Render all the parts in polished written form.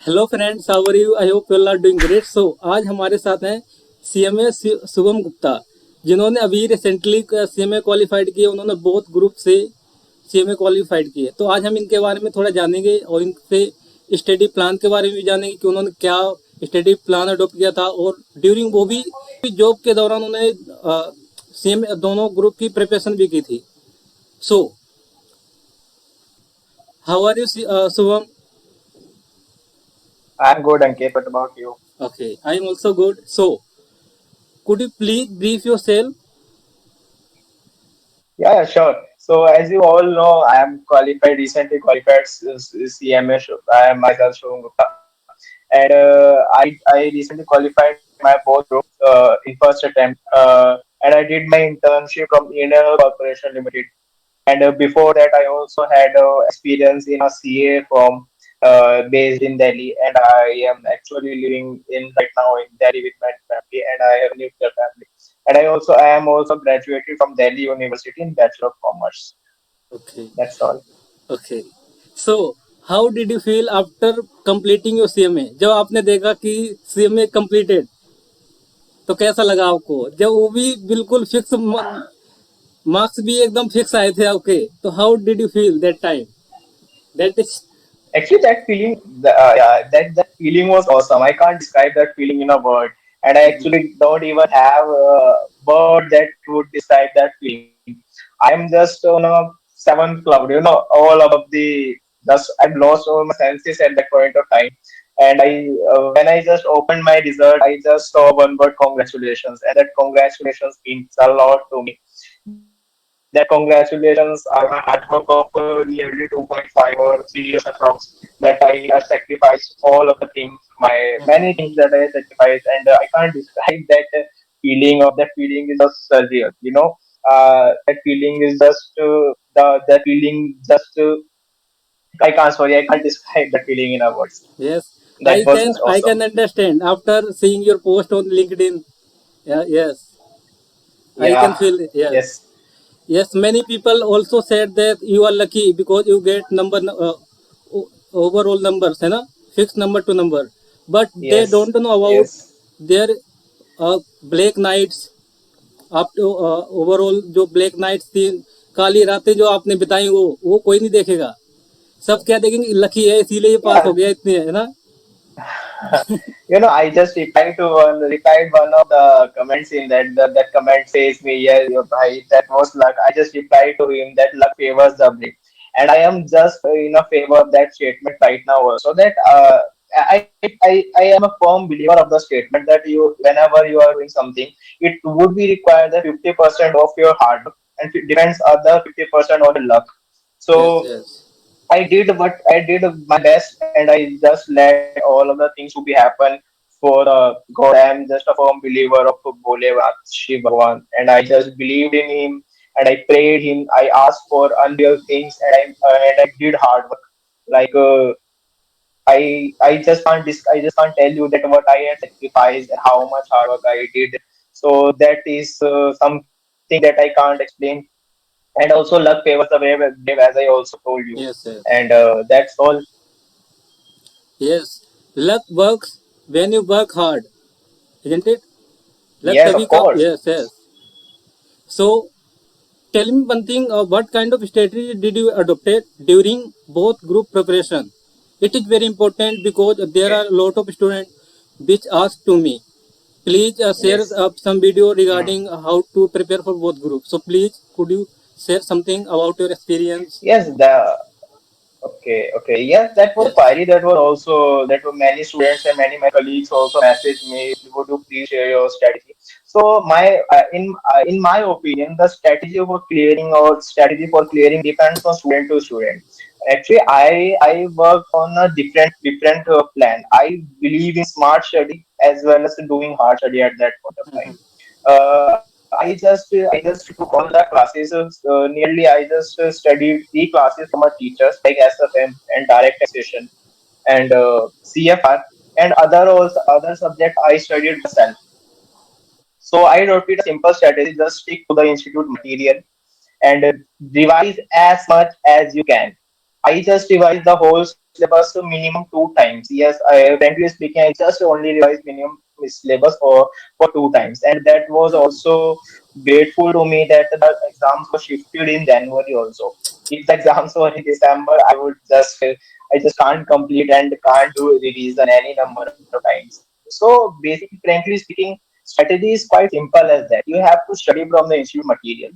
Hello friends, how are you? I hope you are doing great. So आज हमारे साथ हैं सीएमए शुभम गुप्ता, जिन्होंने अभी रिसेंटली सीएमए क्वालिफाइड किए। उन्होंने बहुत ग्रुप से सीएमए क्वालिफाइड किए। तो आज हम इनके बारे में थोड़ा जानेंगे और इनसे स्टडी प्लान के बारे में भी जानेंगे कि उन्होंने क्या स्टडी प्लान अडोप्ट किया था, और ड्यूरिंग वो भी जॉब के दौरान उन्होंने सीएम दोनों ग्रुप की प्रिपरेशन भी की थी। So how are you Shubham? I'm good, Ankit. What about you? Okay, I am also good. So could you please brief yourself? Yeah, sure. So, as you all know, I am qualified, recently qualified CMA. I am myself Shubham Gupta, and I recently qualified my both group in first attempt, and I did my internship from Inner Corporation Limited. And before that, I also had experience in a CA firm based in Delhi, and I am actually living in right now in Delhi with my family, and I have a nuclear family. And I am also graduated from Delhi University in Bachelor of Commerce. Okay, That's all. okay. So how did you feel after completing your CMA? जब आपने देखा कि CMA completed, तो कैसा लगा आपको? जब वो भी बिल्कुल फिक्स मार्क्स भी एकदम फिक्स आए थे आपके, तो how did you feel that time? That is Actually, yeah, that feeling was awesome. I can't describe that feeling in a word, and I actually don't even have a word that would describe that feeling. I am just on a seventh cloud, all above the. Just I've lost all my senses at that point of time, and when I just opened my result, I just saw one word, congratulations, and that congratulations means a lot to me. That congratulations are my hard work of nearly 2.5 or 3 years approx, that I sacrificed all of the things, my many things that I sacrificed, and I can't describe that feeling. Of that feeling is just surreal. That feeling is just that feeling just I can't describe that feeling in our words. yes. That I was can just I awesome. can understand after seeing your post on LinkedIn. Yeah, yes, I can Yeah. feel it. Yes. Yes. Yes, many people also said that you are lucky because you get overall numbers, है ना, fixed number to number, but they Yes. don't know about Yes. their black nights, आप तो overall जो black nights थी, काली रातें जो आपने बिताई, वो कोई नहीं देखेगा। सब क्या देखेंगे, लकी है इसीलिए ये पास हो Yeah. गया इतने, है ना? I just replied one of the comments in that comment says me, yeah, bhai, that was luck. I just replied to him that luck favors the brave, and I am just in a favor of that statement right now. Also, that I am a firm believer of the statement that whenever you are doing something, it would be required the 50% of your hard work and it depends other 50% on luck. Yes, So yes. I did my best, and I just let all of the things to be happen for God. I am just a firm believer of Bholenath, Shiv Bhagwan, and I just believed in him and I prayed him. I asked for unreal things, and I did hard work. Like I just can't tell you that what I had sacrificed and how much hard work I did. So that is something that I can't explain. And also luck favors the brave, as I also told you. Yes, yes. And that's all. Yes, luck works when you work hard, isn't it? Luck Yes, तभी of का, course. Yes yes. So tell me one thing, what kind of strategy did you adopted during both group preparation? It is very important because there are Okay. a lot of students which ask to me, please share Yes. some video Hmm. regarding how to prepare for both groups. So please, could you share something about your experience? Yes, the okay, okay. Yes, that was Yes. fiery. That were many students and many my colleagues also messaged me. Would you please share your strategy? So in my opinion, the strategy for clearing depends on student to student. Actually, I work on a different plan. I believe in smart study as well as doing hard study at that point of time. I just took all the classes. Nearly, I just studied 3 classes from my teachers like SFM and direct taxation and CFR and other subject I studied myself. So I wrote it a simple strategy: just stick to the institute material and revise as much as you can. I just revised the whole syllabus minimum two times. Yes, frankly speaking, I just only revised minimum syllabus for two times, and that was also grateful to me that the exams were shifted in January also. If the exams were in December, I would just I just can't complete and can't do revision any number of times. So basically, frankly speaking, strategy is quite simple as that. You have to study from the institute material,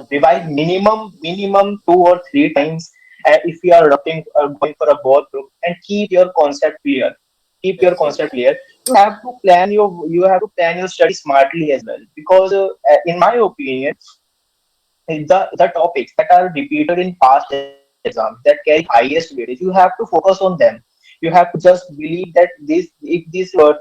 revise minimum two or three times, and if you are going for a board group, and keep your concept clear, keep your Yes, concept yes. clear. You have to plan your study smartly as well, because in my opinion, the topics that are repeated in past exams that carry highest weightage, you have to focus on them. You have to just believe that these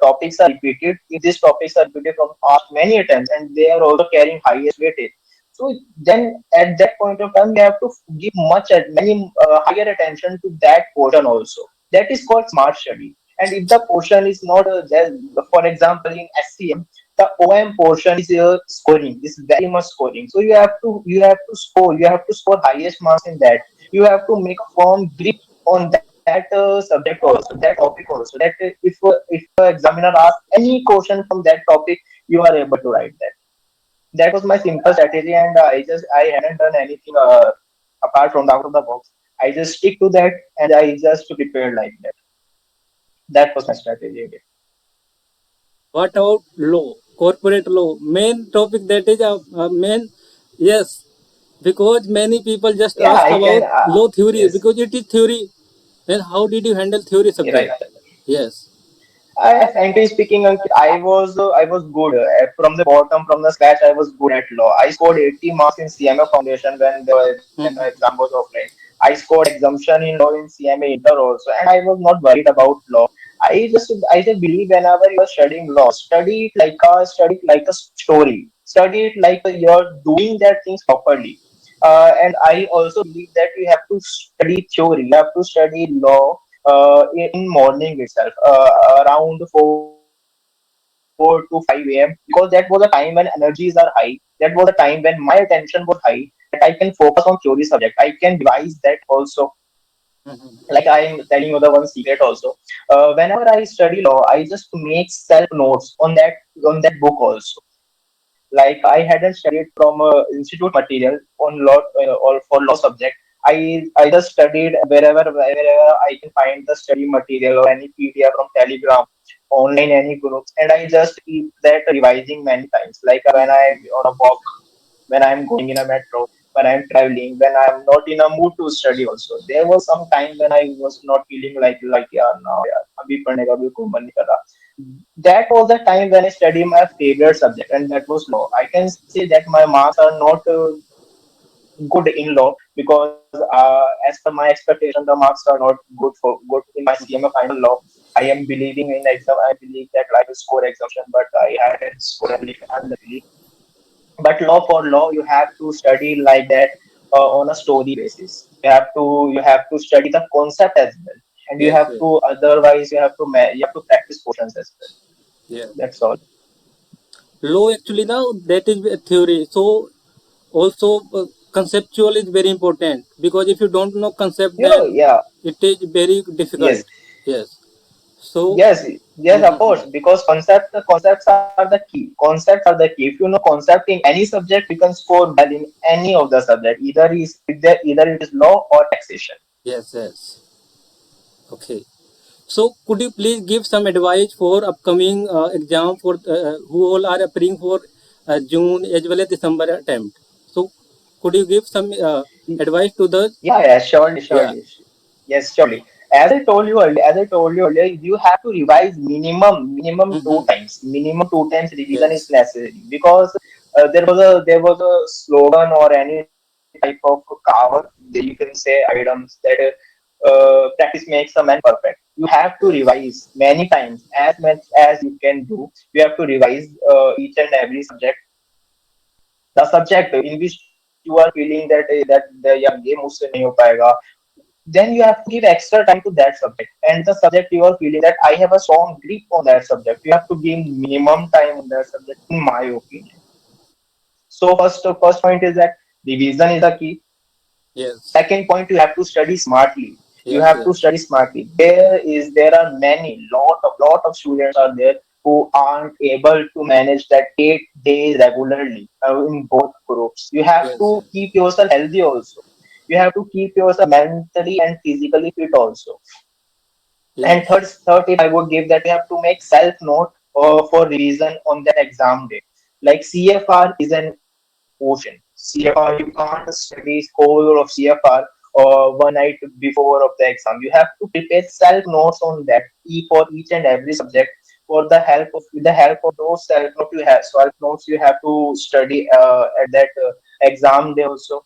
topics are repeated, if these topics are repeated from past many attempts and they are also carrying highest weightage, so then at that point of time you have to give many higher attention to that portion also. That is called smart study. And if the portion is not there, for example in SCM, the OM portion is scoring, is very much scoring. So you have to score highest marks in that. You have to make a firm grip on that subject also, that topic also. That if the examiner asks any question from that topic, you are able to write that. That was my simple strategy, and I hadn't done anything apart from the out of the box. I just stick to that, and I just prepared like that. That was my strategy again. What about law, corporate law? Main topic that is main. Yes, because many people just Yeah, ask I can. about law theory Yes, because it is theory. Then how did you handle theory right. subject? Yes. Frankly speaking, Ankit, I was good from the bottom, from the scratch. I was good at law. I scored 80 marks in CMA Foundation when the Mhm. exam was offline. I scored exemption in law in CMA Inter also, and I was not worried about law. I just believe whenever you are studying law, study it like a story. Study it like you're doing that things properly. And I also believe that you have to study theory. You have to study law in morning itself, around 4 to 5 a.m. because that was a time when energies are high. That was a time when my attention was high. That I can focus on theory subject. I can revise that also. Like I am telling you the one secret also. Whenever I study law, I just make self notes on that book also. Like I hadn't studied from institute material on law or for law subject. I just studied wherever I can find the study material or any PDF from Telegram, online any groups, and I just keep that revising many times. Like when I'm on a walk, when I'm going in a metro, when I'm traveling, when I'm not in a mood to study also. There was some time when I was not feeling like yeah now yeah abhi padne ka bilkul man nahi kar raha. That was the time when I studied my favorite subject, and that was law. I can say that my marks are not good in law because as per my expectation the marks are not good in my CMA final law. I am believing in exam. I believe that I will score exemption, but I hadn't scored unluckily. But law, for law you have to study like that on a story basis. You have to study the concept as well, and you Yes. have Yes. to otherwise you have to practice portions as well. Yeah. That's all. Law actually now that is a theory. So also conceptual is very important because if you don't know concept then Yeah. it is very difficult. Yes. Yes. So. Yes, of course, because concepts are the key. Concepts are the key. If you know concept in any subject, you can score well in any of the subject. Either it is law or taxation. Yes. Yes. Okay. So could you please give some advice for upcoming exam for who all are appearing for June as well as December attempt? So could you give some advice to the. Yeah, surely, Yeah. surely. Yes, surely. As I told you earlier, you have to revise minimum two Mm-hmm. times. Minimum two times revision is Yes. necessary because there was a slogan or any type of cover. You can say items that practice makes a man perfect. You have to Yes. revise many times, as much as you can do. You have to revise each and every subject, the subject in which you are feeling that yeah ये मुझसे नहीं हो पाएगा, then you have to give extra time to that subject. And the subject you are feeling that I have a strong grip on that subject, you have to give minimum time on that subject, in my opinion. So first point is that revision is the key. Yes. Second point, you have to study smartly. You Yes, have to yes, study smartly. There are many lot of students are there who aren't able to manage that 8 days regularly in both groups. You have yes, to keep yourself healthy also. You have to keep yourself mentally and physically fit also. And yes, third tip I would give that you have to make self note for revision on that exam day. Like CFR is an ocean. CFR, you can't study whole of CFR one night before of the exam. You have to prepare self notes on that for each and every subject. For the help of with the help of those self notes you have to study at that exam day also.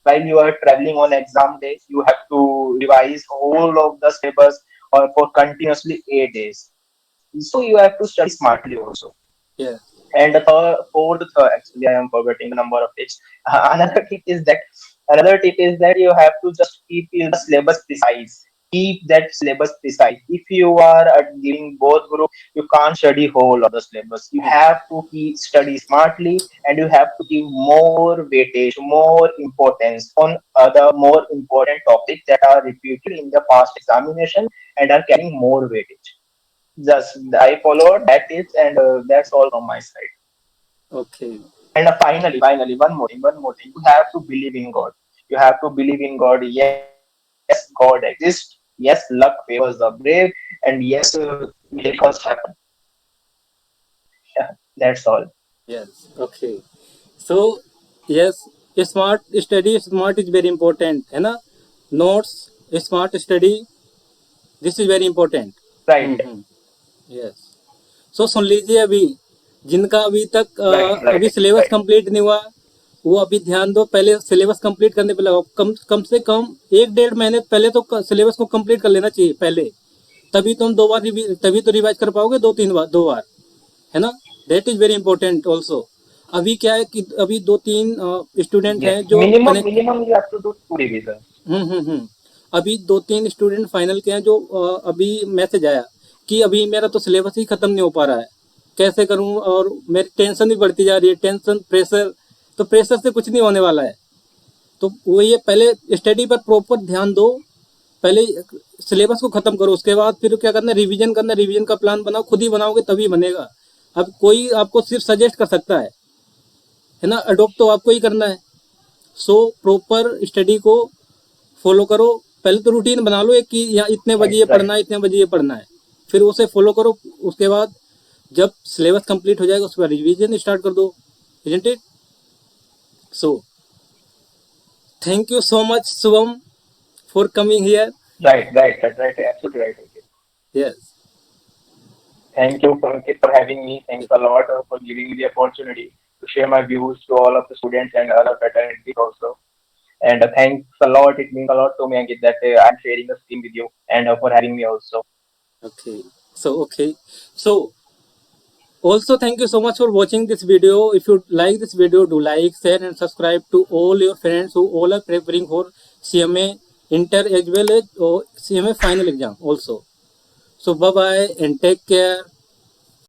While you are traveling on exam days, you have to revise whole of the syllabus or for continuously 8 days. So you have to study smartly also. yes, And the fourth, actually, I am forgetting the number of tips. Another tip is that you have to just keep the syllabus precise. Keep that syllabus precise. If you are giving both group, you can't study whole of the syllabus. You yes, have to keep study smartly, and you have to give more weightage, more importance on other more important topics that are repeated in the past examination and are carrying more weightage. Just I followed that tips, and that's all from my side. okay, And finally, one more thing. You have to believe in God. You have to believe in God. Yes, God exists. Yes, luck favors the brave, and yes, miracles happen. That's all. yes, okay. So yes, smart study, smart is very important, है ना? Notes, smart study, this is very important. Right, yes, so सुन लीजिए अभी, जिनका अभी तक right, अभी right, syllabus right. Complete नहीं हुआ, वो अभी ध्यान दो, पहले सिलेबस कंप्लीट करने पे लगाओ, कम कम से कम 1 डेढ़ महीने पहले तो सिलेबस को कंप्लीट कर लेना चाहिए पहले, तभी तुम 2 बार तभी तो रिवाइज कर पाओगे, 2 3 बार, 2 बार, है ना? That is very important also. अभी क्या है कि अभी 2 3 स्टूडेंट हैं Yes, जो minimum connect, minimum you have to do 2 revisions. अभी 2 3 स्टूडेंट फाइनल के हैं जो अभी मैसेज आया कि अभी मेरा तो सिलेबस ही खत्म नहीं हो पा रहा है, कैसे करूं, और मेरी टेंशन भी बढ़ती जा रही है, टेंशन प्रेशर, तो प्रेशर से कुछ नहीं होने वाला है। तो वो ये पहले स्टडी पर प्रॉपर ध्यान दो, पहले सिलेबस को खत्म करो, उसके बाद फिर क्या करना, रिवीजन करना, रिवीजन का प्लान बनाओ, खुद ही बनाओगे तभी बनेगा। अब कोई आपको सिर्फ सजेस्ट कर सकता है ना? अडोप्ट तो आपको ही करना है। सो प्रॉपर स्टडी को फॉलो करो, पहले तो रूटीन बना लो एक कि यहाँ इतने बजे Right, ये right. पढ़ना है, इतने बजे ये पढ़ना है, फिर उसे फॉलो करो। उसके बाद जब सिलेबस कंप्लीट हो जाएगा उसके बाद रिवीजन स्टार्ट कर दो, isn't it? So thank you so much Shubham for coming here. Right. Absolutely right. Okay. Yes, Thank you, Pankit, for having me. Thanks a lot for giving me the opportunity to share my views to all of the students and other fraternities also. And thanks a lot. It means a lot to me, Ankit, that I'm sharing the screen with you and for having me also. Okay, so okay, so also thank you so much for watching this video. If you like this video, do like, share and subscribe to all your friends who all are preparing for CMA inter as well as CMA final exam also. So bye bye and take care.